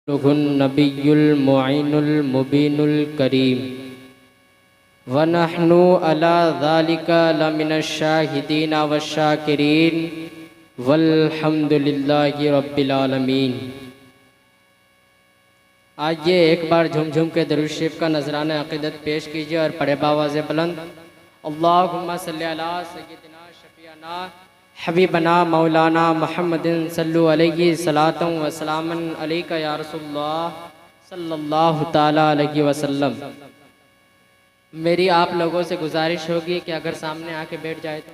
नबियुल मुइनुल मुबीनुल करीम व नहनु अला ज़ालिका लमिनश शाहिदीन वश्शाकिरीन वल्हम्दुलिल्लाहि रब्बिल आलमीन। आइए एक बार झूम झूम के दरूद शरीफ का नजराना अक़ीदत पेश कीजिए और पढ़े बावाज़े बुलंद अल्लाहुम्मा सल्ली अला सय्यिदिना शफ़ीअना हबीबना मौलाना मुहम्मदिन सल्लु अलैहि सलातु व सलामन अलैका या रसूलुल्लाह सल्लल्लाहु ताला अलैहि वसल्लम। मेरी आप लोगों से गुजारिश होगी कि अगर सामने आके बैठ जाए तो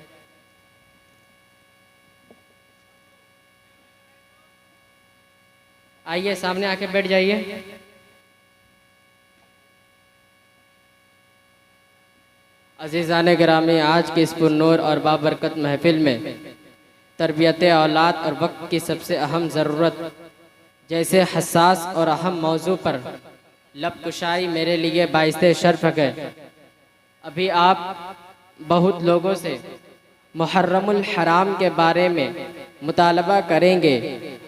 आइए सामने आके बैठ जाइए। अज़ीज़ान गिरामी, आज की इस पुरनूर और बाबरकत महफिल में तरबियत औलाद और वक्त की सबसे अहम ज़रूरत जैसे हसास और अहम मौजू पर लबकुशाई मेरे लिए बाइसे शर्फ है। अभी आप बहुत लोगों से मुहर्रमुल हराम के बारे में मुतालबा करेंगे,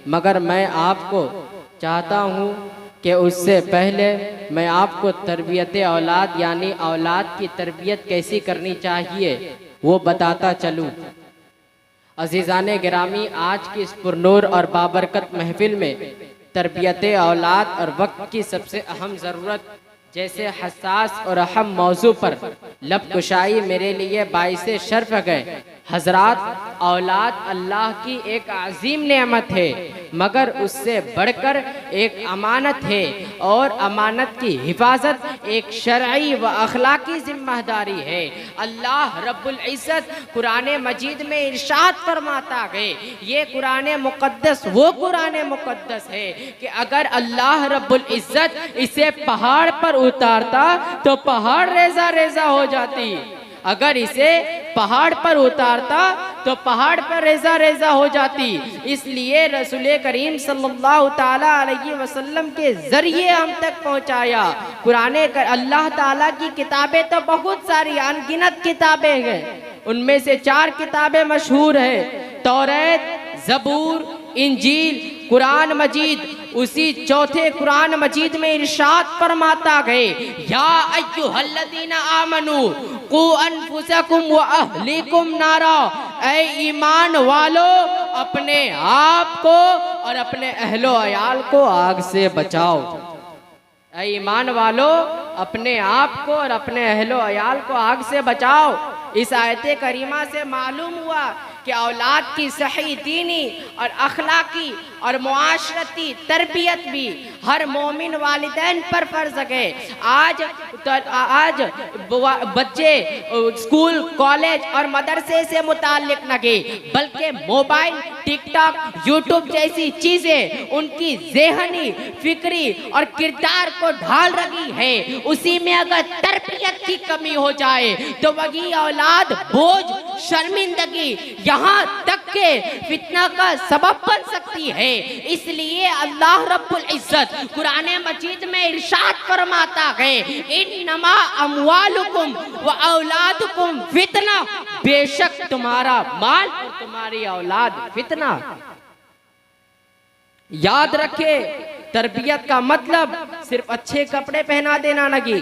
मगर मैं आपको चाहता हूँ कि उससे पहले मैं आपको तरबियत औलाद यानी औलाद की तरबियत कैसी करनी चाहिए वो बताता चलूँ। अज़ीज़ान गिरामी, आज की इस पुरनूर और बाबरकत महफिल में तरबियत औलाद और वक्त की सबसे अहम ज़रूरत जैसे हसास और अहम मौजू पर लबकुशाई मेरे लिए बाइसे शर्फ है। हजरात, औलाद अल्लाह की एक अजीम नेमत है, मगर उससे बढ़कर एक अमानत है और अमानत की हिफाजत एक शरई व अखलाकी जिम्मेदारी है। अल्लाह रब्बुल इज़्ज़त कुरान मजीद में इरशाद फरमाता है, ये कुरान मुक़द्दस वो कुरान मुक़द्दस है कि अगर अल्लाह रब्बुल इज़्ज़त इसे पहाड़ पर उतारता तो पहाड़ रेजा रेजा हो जाती, अगर इसे पहाड़ पर उतारता तो पहाड़ पर रेजा रेजा हो जाती। इसलिए रसूल करीम सल्लल्लाहु ताला अलैहि वसल्लम के जरिए हम तक पहुंचाया। कुरान अल्लाह ताला की किताबें तो बहुत सारी अनगिनत किताबें हैं, उनमें से 4 किताबें मशहूर है, तौरात, ज़बूर, इंजील, कुरान मजीद। उसी चौथे कुरान मजीद में इरशाद फरमाता है, या अय्युहल्लज़ीना आमनू कू अनफुसकुम व अहलीकुम नारा, ऐ ईमान वालो अपने आप को और अपने अहलो अयाल को आग से बचाओ। ऐ ईमान वालो अपने आप को और अपने अहलो अयाल को आग से बचाओ। इस आयत करीमा से मालूम हुआ कि औलाद की सही दीनी और अखलाकी और मुआशरती तरबियत भी हर मोमिन वालिदैन पर फर्ज है। आज बच्चे स्कूल, कॉलेज और मदरसे से मुताल्लिक नहीं, बल्कि मोबाइल, टिकटॉक, यूट्यूब जैसी चीजें उनकी ज़हनी, फिक्री और किरदार को ढाल रही है। उसी में अगर तरबियत की कमी हो जाए तो वही औलाद बोझ, शर्मिंदगी, यहाँ तक के फितना का सबब बन सकती है। इसलिए अल्लाह रब्बुल इज़्ज़त कुरान मजीद में इरशाद फरमाता है, इन्नमा अमवालुकुम व औलादुकुम फितना, बेशक तुम्हारा माल और तुम्हारी औलाद फितना। याद रखे, तरबियत का मतलब सिर्फ अच्छे कपड़े पहना देना नहीं,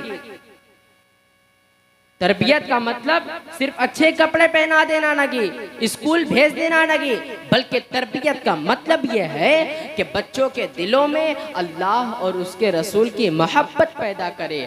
तरबियत का मतलब सिर्फ अच्छे कपड़े पहना देना नहीं, स्कूल भेज देना नहीं, बल्कि तरबियत का मतलब यह है कि बच्चों के दिलों में अल्लाह और उसके रसूल की मोहब्बत पैदा करे,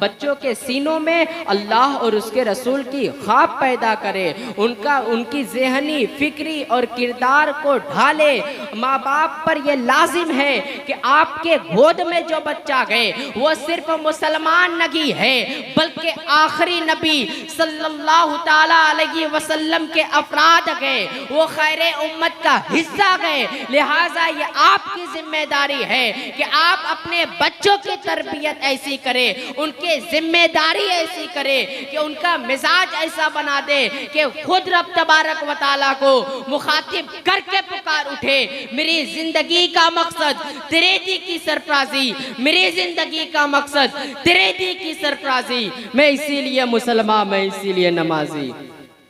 बच्चों के सीनों में अल्लाह और उसके रसूल की ख्वाब पैदा करे, उनकी ज़हनी, फिक्री और किरदार को ढाले। माँ बाप पर यह लाजिम है कि आपके गोद में जो बच्चा गए वो सिर्फ मुसलमान नहीं है, बल्कि आखिरी नबी सल्लल्लाहु ताला अलैहि वसल्लम के अफराद गए, वो खैर उम्मत का हिस्सा गए। लिहाजा ये आपकी जिम्मेदारी है कि आप अपने बच्चों की तरबियत ऐसी करें, उनके जिम्मेदारी ऐसी करें कि उनका मिजाज ऐसा बना दे कि खुद रब तबारक व तआला को मुखातिब करके पुकार उठे, मेरी जिंदगी का मकसद तेरे दी की सरफराजी, मेरी जिंदगी का मकसद तेरे दी की सरफराजी। मैं इसीलिए मुसलमान, मैं इसीलिए नमाजी,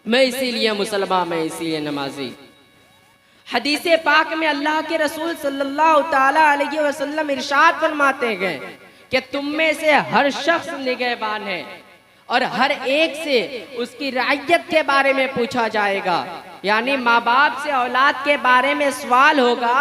मैं इसीलिए मुसलमान, मैं इसीलिए नमाजी। हदीस पाक में अल्लाह के रसूल सल्लल्लाहु ताला अलैहि वसल्लम इरशाद फरमाते हैं कि तुम में से हर शख्स निगहबान है और हर एक से उसकी रइयत के बारे में पूछा जाएगा। यानी माँ बाप से औलाद के बारे में सवाल होगा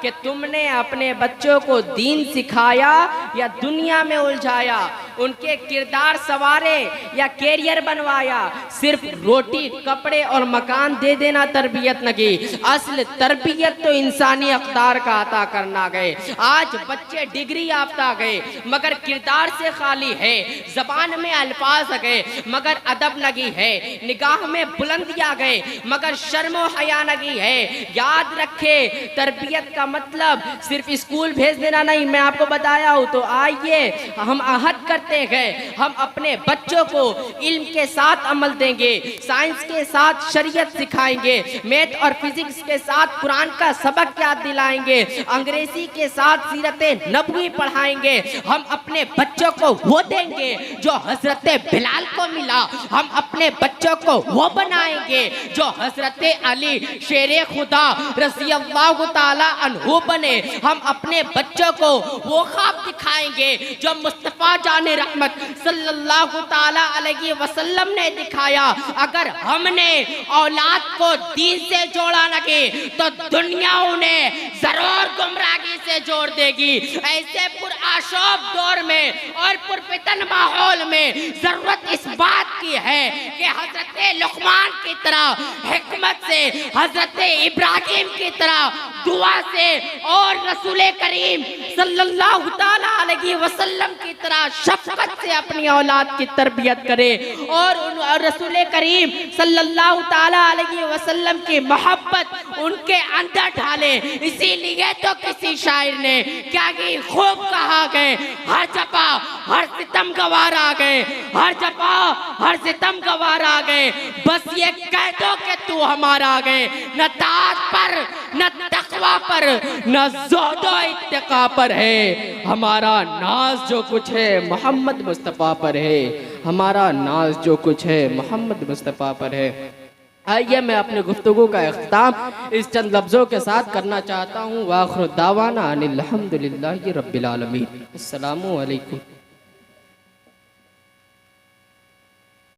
कि तुमने अपने बच्चों को दीन सिखाया या दुनिया में उलझाया, उनके किरदार संवारे या कैरियर बनवाया। सिर्फ रोटी कपड़े और मकान दे देना तरबियत नहीं, असल तरबियत तो इंसानी अक़दार का अता करना गए। आज बच्चे डिग्री याफ्ता गए मगर किरदार से खाली है, जबान में अल्फाज गए मगर अदब नहीं है, निगाह में बुलंदियां गए मगर शर्मो हया नहीं है। याद रखे तरबियत का मतलब सिर्फ स्कूल भेज देना नहीं। मैं आपको बताया हूँ, तो आइए हम अहद करते हैं, हम अपने बच्चों को इल्म के साथ अमल देंगे, साइंस के साथ शरीयत सिखाएंगे, मैथ और फिजिक्स के साथ कुरान का सबक याद दिलाएंगे, अंग्रेजी के साथ सीरत नबवी पढ़ाएंगे। हम अपने बच्चों को वो देंगे जो हजरत बिलाल को मिला, हम अपने बच्चों को वो बनाएंगे जो हजरत अली शेरे खुदा रज़ी अल्लाह ताला अन्हु बने। हम अपने बच्चों को वो ख्वाब दिखाएंगे जो मुस्तफ़ा जाने रहमत सल्लल्लाहु ताला अलैहि वसल्लम ने दिखाया। अगर हमने औलाद को दीन से जोड़ा नहीं तो दुनिया उन्हें जरूर गुमराही से जोड़ देगी। ऐसे पुरआशोब दौर में और पुरफितन माहौल में जरूरत इस बात की है कि हजरत लुक़मान की तरह हिकमत से, हजरत इब्राहिम की तरह दुआ से और रसूल करीम सल्लल्लाहु ताला अलैहि वसल्लम की तरह शफकत से अपनी औलाद की तरबियत करे और रसूल करीम सल्लल्लाहु ताला अलैहि वसल्लम की मोहब्बत उनके अंदर ढाले। इसीलिए तो किसी शायर ने क्या कि खूब कहा गए, हर जपा हर सितम गवार आ गए, हर जपा हर सितम गवार आ गए, बस ये कह दो कि तू हमारा आ गए। न ताज पर न तकवा पर न ज़ोदो इत्तिका पर है, हमारा नाज जो कुछ है मोहम्मद मुस्तफ़ा पर है, हमारा नाज जो कुछ है मोहम्मद मुस्तफ़ा पर है। आइए मैं अपने गुफ्तगू का इख्तिताम इस चंद लफ्ज़ों के साथ करना चाहता हूँ। वाखिर दावाना अनिल हम्दुलिल्लाहि रब्बिल आलमीन। अस्सलामु अलैकुम।